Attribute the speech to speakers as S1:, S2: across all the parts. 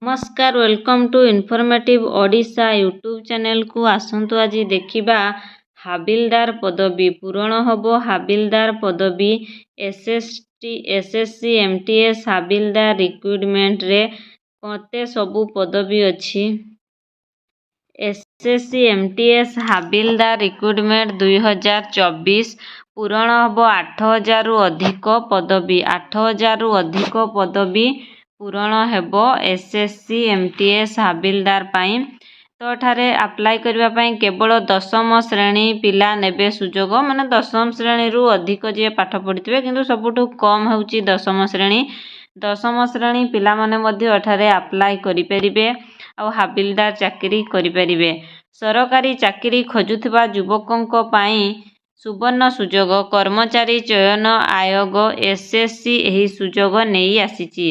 S1: नमस्कार welcome to informative Odisha YouTube channel को आसंतु आज देखिबा हाबिलदार पदवी पूरण हबो। हाबिलदार पदवी एसएससी एमटीएस हाबिलदार रिक्रुटमेंट रे कते सबु पदवी अछि। एसएससी एमटीएस हाबिलदार रिक्रुटमेंट 2024 पूरण हबो 8000 रु अधिक पदवी। 8000 रु अधिक पदवी पूरण हेबो एसएससी एमटीएस हाबिलदार पाई। तो ठारे अप्लाई करबा पाई केवल 10म श्रेणी पिला नेबे सुजोग, माने 10म श्रेणी रु अधिक जे पाठ पढ़िथिबे किंतु सबुठु कम होउची 10म श्रेणी। 10म श्रेणी पिला माने मध्ये अठारे अप्लाई करि परिबे आ हाबिलदार चाकरी करि परिबे। सरकारी चाकरी खोजुथिबा युवकंको पाई सुवर्ण सुजोग कर्मचारी चयन आयोग एसएससी एही सुजोग नेई आसीची।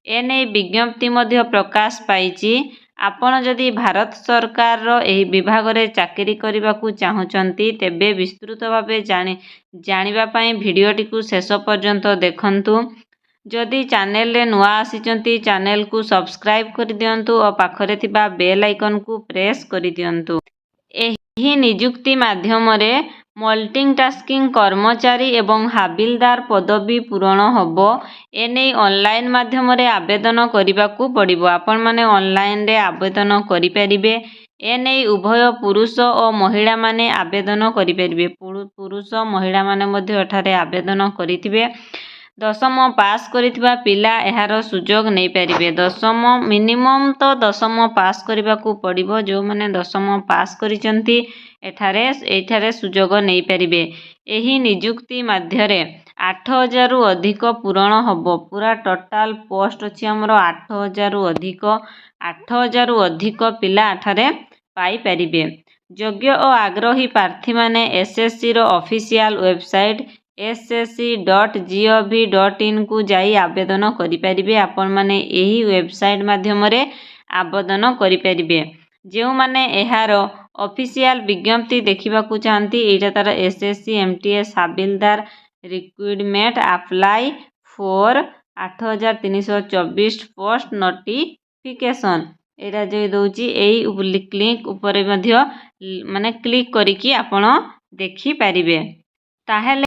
S1: एने विज्ञप्ति मध्य प्रकाश पाइची। आपण जदि भारत सरकार रो एही विभाग रे चाकरी करिबाकू चाहुचंती तेबे विस्तृत भाबे जानिबा पाई भिडियोटी को शेष पर्यंत देखंतु। जदि चैनल रे नुआ आसीचंती चैनल को सब्सक्राइब कर दियंतु और पाखरे थिबा बेल आइकन को प्रेस कर दियंतु। एही नियुक्ति माध्यम रे मल्टिंग टास्किंग कर्मचारी एवं हाबिलदार पदवी पूरण हबो। एने ऑनलाइन माध्यम रे आवेदन करिबाकू पड़िबो। आपण माने ऑनलाइन रे आवेदन करि परिबे। एने उभय पुरुष और महिला माने आवेदन करि परिबे। पुरुष महिला माने मध्ये एठारे आवेदन करिथिबे। 10म पास करिथिबा पिला एहार सुजोग नै परिबे। 10म मिनिमम तो 10म पास करिबाकू पड़िबो। जो माने 10म पास करिचंती एठारे सुजोग नै परिबे। एही नियुक्ति माध्यरे 8000 रु अधिक पूरण हबो। पूरा टोटाल पोस्ट अछि हमरो 8000 रु अधिक। 8000 रु अधिक पिला एठारे पाई परिबे। योग्य और आग्रही प्रार्थी माने एसएससी रो ऑफिशियल वेबसाइट ssc.gov.in को जाई आवेदन करि परिबे। आपण माने एही वेबसाइट माध्यम रे आवेदन करि परिबे। जेउ माने एहार ऑफिशियल विज्ञप्ति देखिबाकू चाहंती एटा तार एसएससी एमटीएस हाबिलदार recruitment apply for 8324 post notification एटा जे दउची एही क्लिक ऊपर मध्य माने क्लिक करिकी आपण देखि परिबे। ताहेले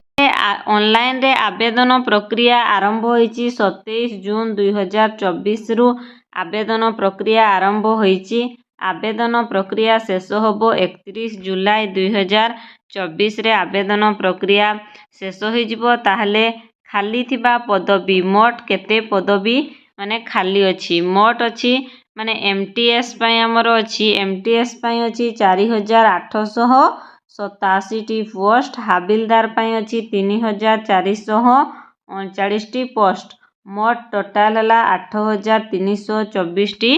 S1: ऑनलाइन रे आवेदन प्रक्रिया आरंभ होईची 27 जून 2024 रु आवेदन प्रक्रिया आरंभ होईची। आवेदन प्रक्रिया शेष होबो 31 जुलाई 2024 रे आवेदन प्रक्रिया शेष होई जिवो। ताहले खाली थिबा पदवी मोट केते पदवी माने खाली अछि। मोट अछि माने एमटीएस पाई हमरो अछि। एमटीएस पाई अछि 4887 टी पोस्ट। हाबिलदार पाई अछि 3439 टी पोस्ट। मोट टोटाल हला 8324 टी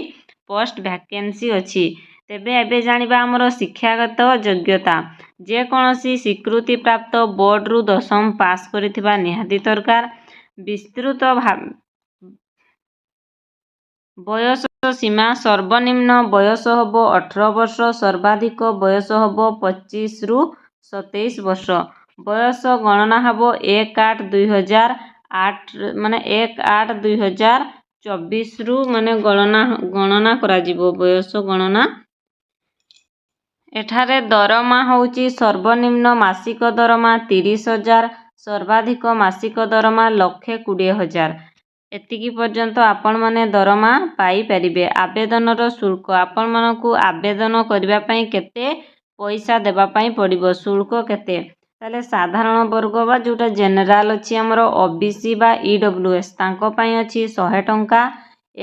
S1: पोस्ट वैकेंसी अछि। तेबे एबे जानिबा हमरो शिक्षागत योग्यता। जे कोनोसी स्वीकृति प्राप्त बोर्ड रु 10म पास करिथिबा निहाती दरकार। विस्तृत बयस सीमा सर्वनिम्न बयस हबो 18 वर्ष। सर्वाधिक बयस हबो 25 रु 27 वर्ष। बयस गणना हबो 1/8/2008 माने 1/8/2024 रु माने गणना करा जिवो बयस गणना। एठारे दरमा होउची सर्वनिम्न मासिक दरमा 30,000। सर्वाधिक मासिक दरमा 1,20,000। एतिकी पर्यंत आपण माने दरमा पाई परिबे। आवेदन रो शुल्क आपण मानकू आवेदन करिबा पई केते पैसा देबा पई पड़िबो। शुल्क केते ताले साधारण वर्ग बा जोटा जनरल अछि हमरो ओबीसी बा ईडब्ल्यूएस तांको पई अछि 100 टंका।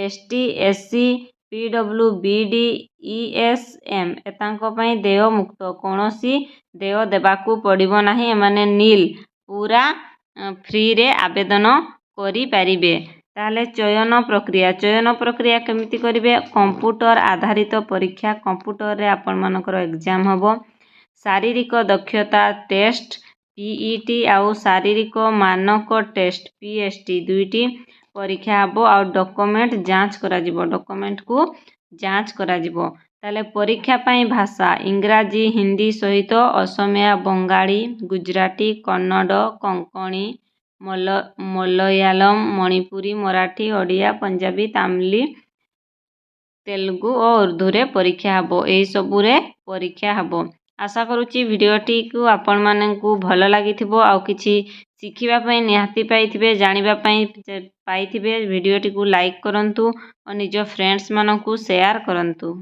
S1: एसटी एससी पीडब्ल्यूबीडी ईएसएम एतांको पई देय मुक्त। कोनोसी देय देबाकू पड़िबो नाही। एमाने नील पूरा फ्री रे आवेदन करि परिबे। ताले चयन प्रक्रिया केमिति करिवे। कंप्यूटर आधारित परीक्षा कंप्यूटर रे आपण मानकर एग्जाम हबो। शारीरिक दक्षता टेस्ट पीईटी आउ शारीरिक मानक टेस्ट पीएसटी दुईटी परीक्षा हबो। आउ डॉक्यूमेंट जांच करा जिवो। डॉक्यूमेंट को जांच करा जिवो। ताले परीक्षा पई भाषा इंग्राजी हिंदी सहित असमिया बंगाली गुजराती कन्नड़ कोंकणी मलयालम मणिपुरी मराठी ओडिया पंजाबी ତେଲୁଗୁ ଓ ଉର୍ଦ୍ଦୁରେ ପରୀକ୍ଷା ହେବ। ଏହିସବୁରେ ପରୀକ୍ଷା ହେବ। ଆଶା କରୁଛି ଭିଡ଼ିଓଟିକୁ ଆପଣମାନଙ୍କୁ ଭଲ ଲାଗିଥିବ ଆଉ କିଛି ଶିଖିବା ପାଇଁ ନିହାତି ପାଇଥିବେ, ଜାଣିବା ପାଇଁ ପାଇଥିବେ। ଭିଡ଼ିଓଟିକୁ ଲାଇକ୍ କରନ୍ତୁ ଓ ନିଜ ଫ୍ରେଣ୍ଡସ୍ମାନଙ୍କୁ ସେୟାର କରନ୍ତୁ।